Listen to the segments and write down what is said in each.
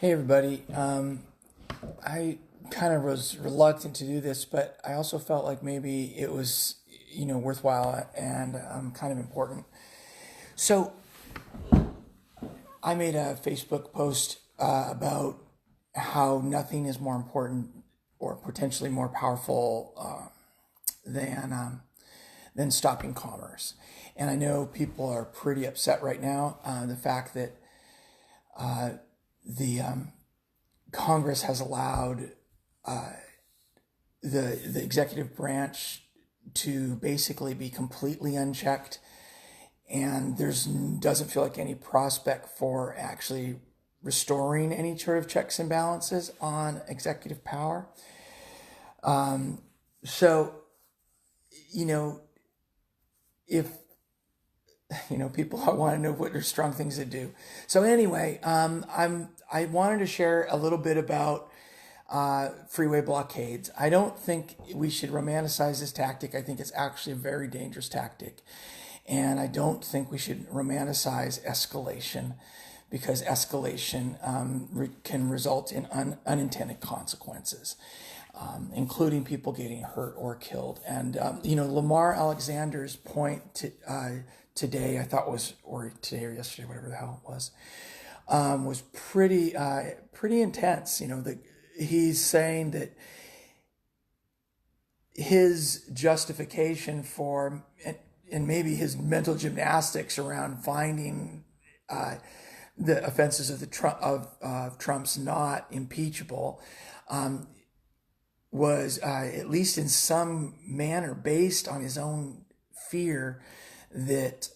Hey everybody. I kind of was reluctant to do this, but I also felt like maybe it was, worthwhile and kind of important. So I made a Facebook post about how nothing is more important or potentially more powerful than stopping commerce. And I know people are pretty upset right now. The fact that the Congress has allowed the executive branch to basically be completely unchecked, and there's doesn't feel like any prospect for actually restoring any sort of checks and balances on executive power. So, you know, if people want to know what are strong things to do. So anyway, I wanted to share a little bit about freeway blockades. I don't think we should romanticize this tactic. I think it's actually a very dangerous tactic. And I don't think we should romanticize escalation, because escalation can result in unintended consequences, including people getting hurt or killed. And, Lamar Alexander's point today, I thought or today or yesterday, whatever the hell it was pretty intense. He's saying that his justification for, and maybe his mental gymnastics around finding the offenses of Trump's not impeachable, was at least in some manner based on his own fear that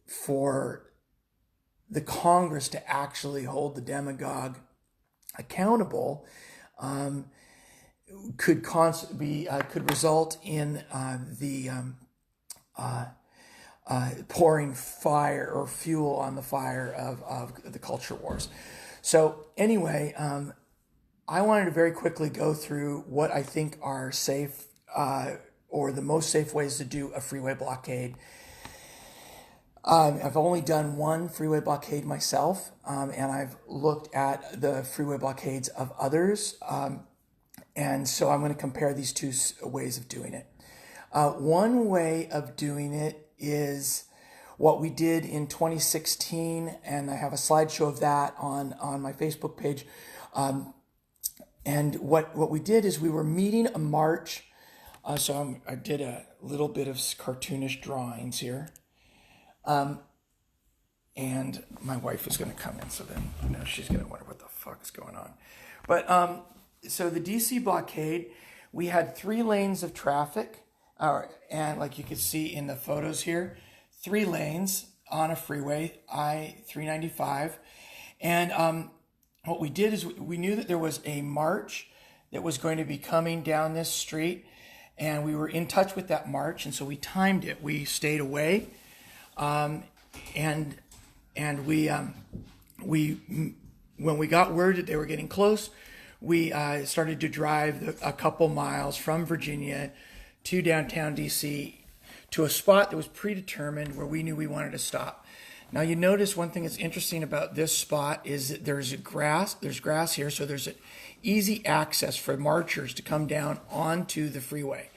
for the Congress to actually hold the demagogue accountable could result in the pouring fire or fuel on the fire of the culture wars. So anyway, I wanted to very quickly go through what I think are safe or the most safe ways to do a freeway blockade. I've only done one freeway blockade myself, and I've looked at the freeway blockades of others, and so I'm going to compare these two ways of doing it. One way of doing it is what we did in 2016, and I have a slideshow of that on my Facebook page. And what we did is we were meeting a march. I did a little bit of cartoonish drawings here. And my wife is going to come in, so then she's going to wonder what the fuck is going on. But so the DC blockade, we had 3 lanes of traffic, and like you can see in the photos here, 3 lanes on a freeway, I-395. And what we did is we knew that there was a march that was going to be coming down this street, and we were in touch with that march, and so we timed it. We stayed away. And we when we got word that they were getting close, we started to drive a couple miles from Virginia to downtown DC to a spot that was predetermined where we knew we wanted to stop. Now you notice one thing that's interesting about this spot is that there's grass here, so there's an easy access for marchers to come down onto the freeway.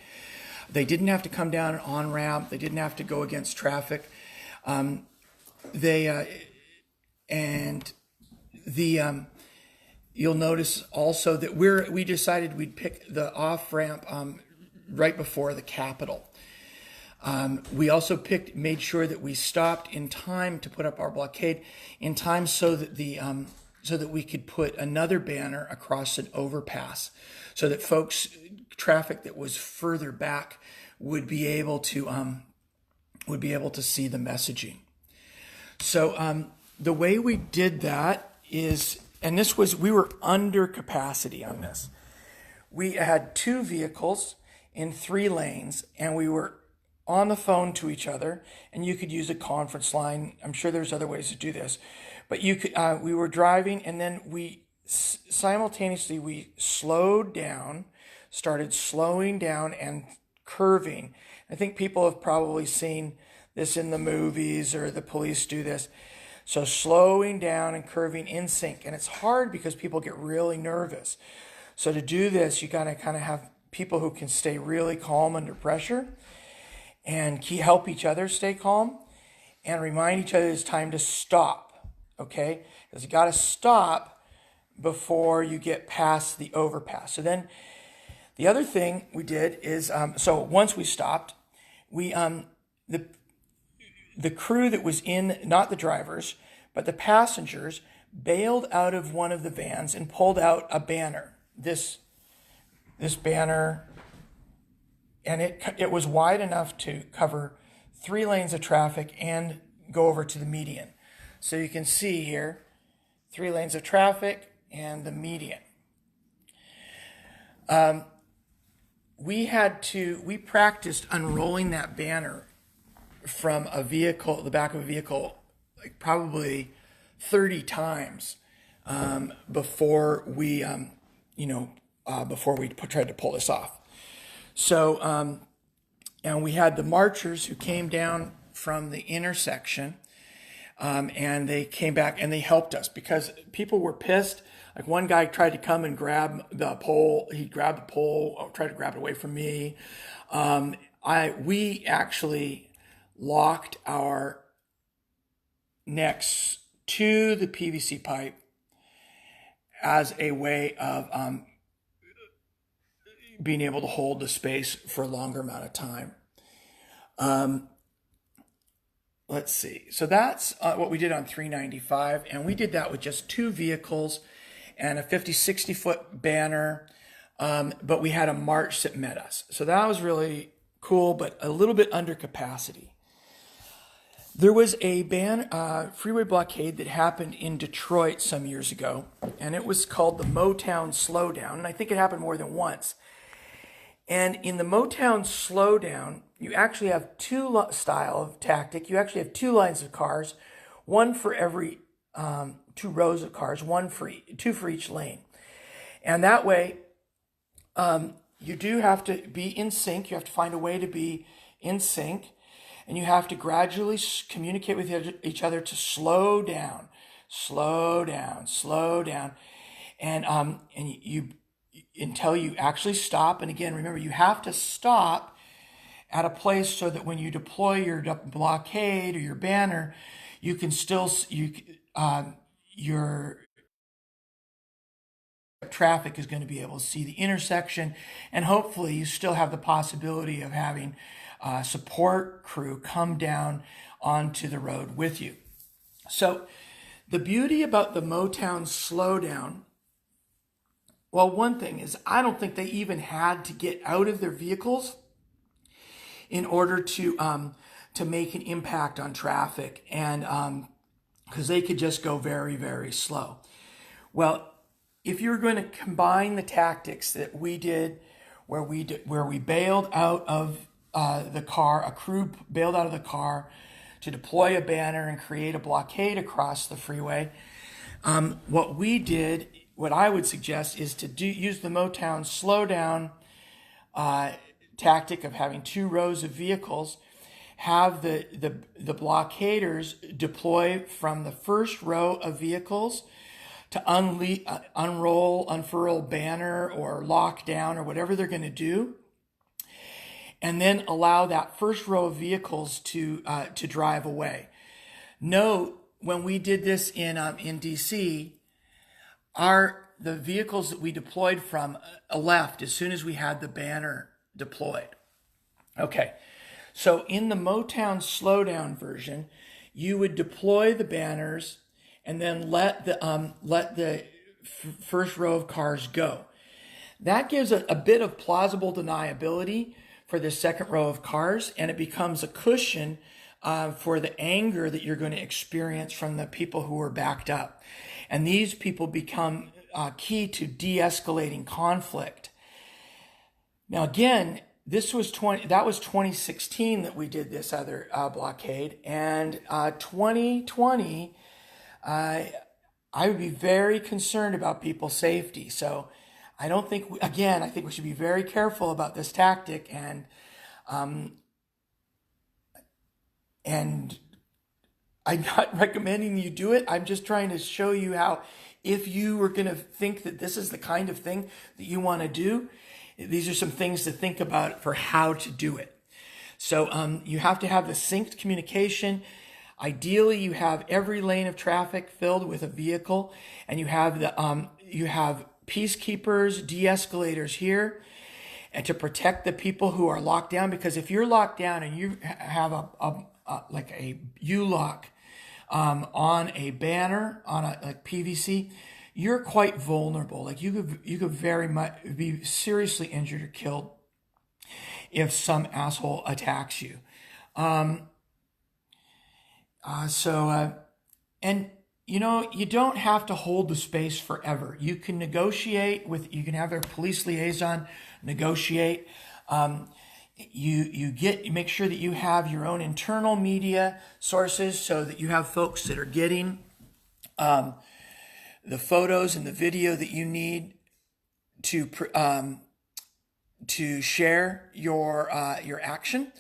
They didn't have to come down an on-ramp. They didn't have to go against traffic. You'll notice also that we decided we'd pick the off ramp right before the Capitol. We also made sure that we stopped in time to put up our blockade in time so that we could put another banner across an overpass, so that traffic that was further back would be able to see the messaging. So the way we did that is, and we were under capacity on this. We had 2 vehicles in 3 lanes, and we were on the phone to each other, and you could use a conference line. I'm sure there's other ways to do this, but we were driving, and then simultaneously started slowing down and curving. I think people have probably seen this in the movies, or the police do this. So slowing down and curving in sync. And it's hard because people get really nervous. So to do this, you got to kind of have people who can stay really calm under pressure and help each other stay calm and remind each other it's time to stop, okay? Because you got to stop before you get past the overpass. So then the other thing we did is, so once we stopped, we the crew that was in, not the drivers, but the passengers, bailed out of one of the vans and pulled out a banner. This banner, and it was wide enough to cover 3 lanes of traffic and go over to the median. So you can see here, 3 lanes of traffic and the median. We practiced unrolling that banner from a vehicle, the back of a vehicle, like probably 30 times before we, before we tried to pull this off. So, and we had the marchers who came down from the intersection, and they came back and they helped us because people were pissed. Like one guy tried to come and grab the pole. He grabbed the pole, tried to grab it away from me. We actually locked our necks to the PVC pipe as a way of being able to hold the space for a longer amount of time. Let's see. So that's what we did on 395. And we did that with just 2 vehicles and a 50, 60 foot banner. But we had a march that met us. So that was really cool, but a little bit under capacity. There was a Freeway Blockade that happened in Detroit some years ago, and it was called the Motown Slowdown, and I think it happened more than once. And in the Motown Slowdown, you actually have 2 style of tactic. You actually have 2 lines of cars, one for every 2 rows of cars, 2 for each lane. And that way, you do have to be in sync. You have to find a way to be in sync. And you have to gradually communicate with each other to slow down, slow down, slow down. And you until you actually stop. And again, remember, you have to stop at a place so that when you deploy your blockade or your banner, you can still, your traffic is going to be able to see the intersection, and hopefully you still have the possibility of having support crew come down onto the road with you. So the beauty about the Motown Slowdown, well, one thing is I don't think they even had to get out of their vehicles in order to make an impact on traffic, and because they could just go very, very slow. Well, if you're going to combine the tactics that we did, where we bailed out of the car, a crew bailed out of the car to deploy a banner and create a blockade across the freeway, what I would suggest is to use the Motown Slowdown tactic of having 2 rows of vehicles, have the blockaders deploy from the first row of vehicles to unfurl banner or lock down or whatever they're going to do, and then allow that first row of vehicles to drive away. Note, when we did this in DC, the vehicles that we deployed from left as soon as we had the banner deployed. Okay, so in the Motown Slowdown version, you would deploy the banners and then let the first row of cars go. That gives a bit of plausible deniability for the second row of cars, and it becomes a cushion for the anger that you're going to experience from the people who are backed up. And these people become key to de-escalating conflict. Now, again, that was 2016 that we did this other blockade, and 2020. I would be very concerned about people's safety. So I think we should be very careful about this tactic, and I'm not recommending you do it. I'm just trying to show you how, if you were going to think that this is the kind of thing that you want to do, these are some things to think about for how to do it. So you have to have the synced communication. Ideally, you have every lane of traffic filled with a vehicle, and you have peacekeepers, de-escalators here, and to protect the people who are locked down. Because if you're locked down and you have like a U-lock on a banner on a like PVC, you're quite vulnerable. Like you could very much be seriously injured or killed if some asshole attacks you. And you know, you don't have to hold the space forever. You can negotiate you can have a police liaison negotiate. You make sure that you have your own internal media sources so that you have folks that are getting the photos and the video that you need to share your action.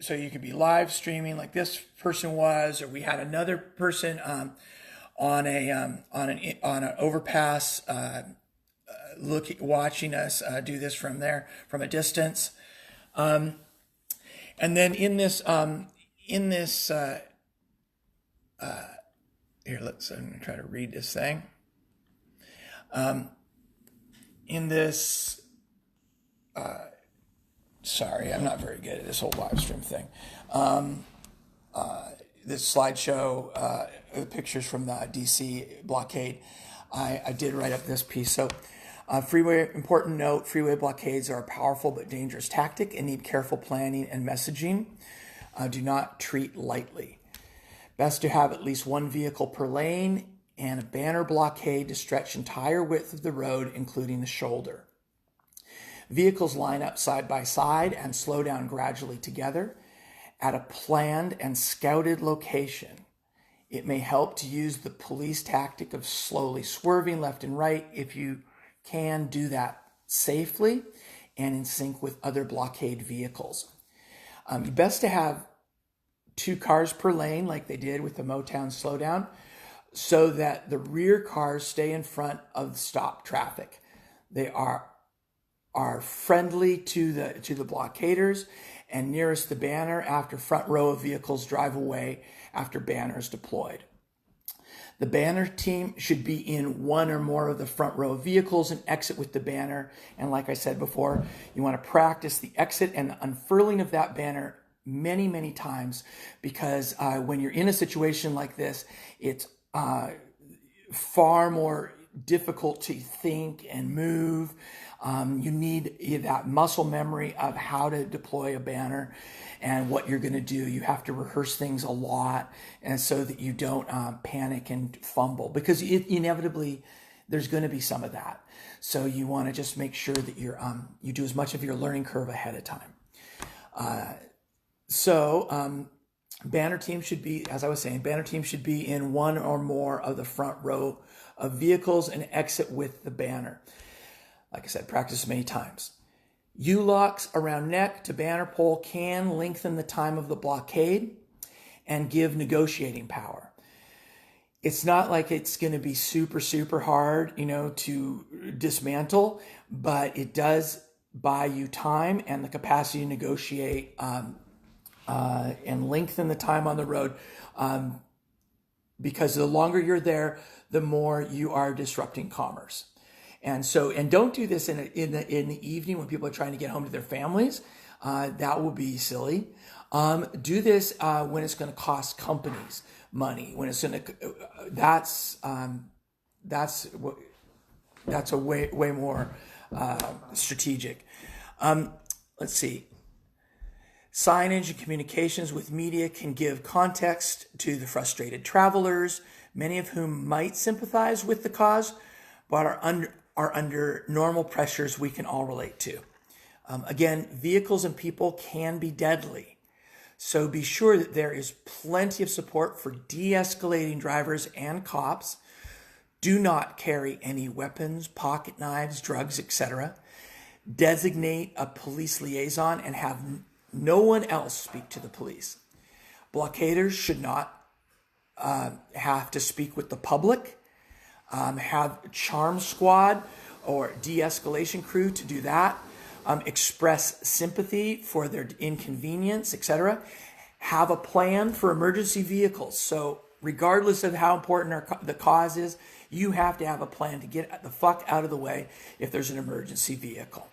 So you could be live streaming like this person was, or we had another person on an overpass watching us do this from a distance. And then in this here, I'm going to try to read this thing. In this, sorry, I'm not very good at this whole live stream thing. This slideshow, pictures from the DC blockade, I did write up this piece. So important note, freeway blockades are a powerful but dangerous tactic and need careful planning and messaging. Do not treat lightly. Best to have at least one vehicle per lane and a banner blockade to stretch entire width of the road, including the shoulder. Vehicles line up side by side and slow down gradually together at a planned and scouted location. It may help to use the police tactic of slowly swerving left and right if you can do that safely and in sync with other blockade vehicles. Best to have 2 cars per lane like they did with the Motown slowdown, so that the rear cars stay in front of the stop traffic. They are friendly to the blockaders and nearest the banner after front row of vehicles drive away after banner is deployed. The banner team should be in one or more of the front row of vehicles and exit with the banner. And like I said before, you want to practice the exit and the unfurling of that banner many, many times, because when you're in a situation like this, it's far more difficult to think and move. You need that muscle memory of how to deploy a banner and what you're going to do. You have to rehearse things a lot, and so that you don't panic and fumble, because inevitably there's going to be some of that. So you want to just make sure that you do as much of your learning curve ahead of time. Banner team should be, as I was saying, in one or more of the front row of vehicles and exit with the banner. Like I said, practice many times. U-locks around neck to banner pole can lengthen the time of the blockade and give negotiating power. It's not like it's going to be super, super hard, to dismantle, but it does buy you time and the capacity to negotiate and lengthen the time on the road, because the longer you're there, the more you are disrupting commerce. And don't do this in the evening when people are trying to get home to their families. That will be silly. Do this when it's going to cost companies money. When it's going to, that's a way more strategic. Let's see. Signage and communications with media can give context to the frustrated travelers, many of whom might sympathize with the cause, but are under normal pressures we can all relate to. Again, vehicles and people can be deadly, so be sure that there is plenty of support for de-escalating drivers and cops. Do not carry any weapons, pocket knives, drugs, etc. Designate a police liaison and have no one else speak to the police. Blockaders should not have to speak with the public. Have charm squad or de-escalation crew to do that. Express sympathy for their inconvenience, etc. Have a plan for emergency vehicles. So regardless of how important the cause is, you have to have a plan to get the fuck out of the way if there's an emergency vehicle.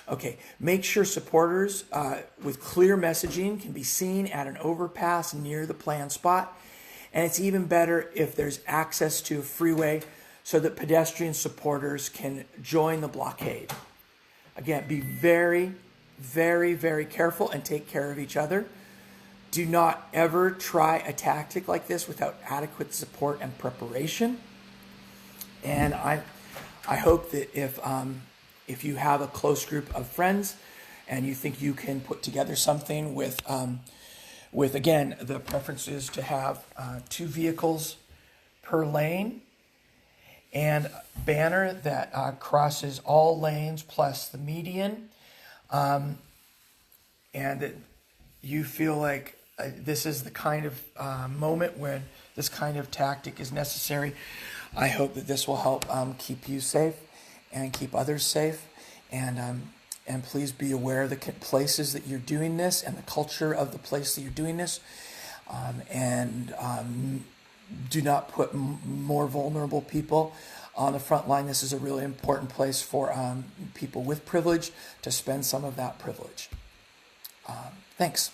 Okay, make sure supporters with clear messaging can be seen at an overpass near the planned spot. And it's even better if there's access to a freeway so that pedestrian supporters can join the blockade. Again, be very, very, very careful and take care of each other. Do not ever try a tactic like this without adequate support and preparation. And I hope that if you have a close group of friends and you think you can put together something with again, the preference is to have 2 vehicles per lane and a banner that crosses all lanes plus the median, and that you feel like this is the kind of moment when this kind of tactic is necessary. I hope that this will help keep you safe and keep others safe. And please be aware of the places that you're doing this and the culture of the place that you're doing this. Do not put more vulnerable people on the front line. This is a really important place for people with privilege to spend some of that privilege. Thanks.